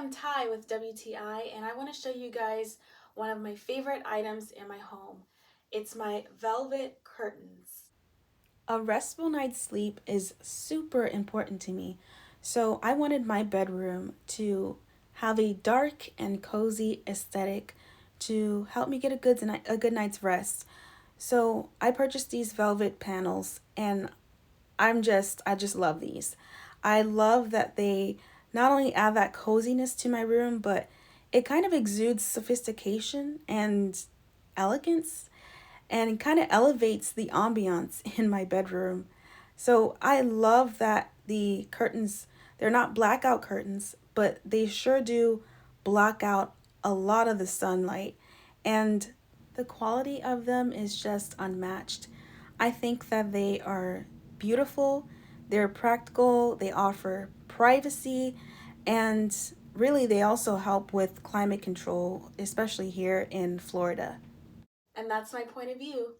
I'm Ty with WTI, and I want to show you guys one of my favorite items in my home. It's my velvet curtains. A restful night's sleep is super important to me, so I wanted my bedroom to have a dark and cozy aesthetic to help me get a good night's rest. So I purchased these velvet panels, and I just love these. I love that they not only add that coziness to my room, but it kind of exudes sophistication and elegance and kind of elevates the ambiance in my bedroom. So I love that the curtains, they're not blackout curtains, but they sure do block out a lot of the sunlight. And the quality of them is just unmatched. I think that they are beautiful, they're practical, they offer privacy, and really they also help with climate control, especially here in Florida. And that's my point of view.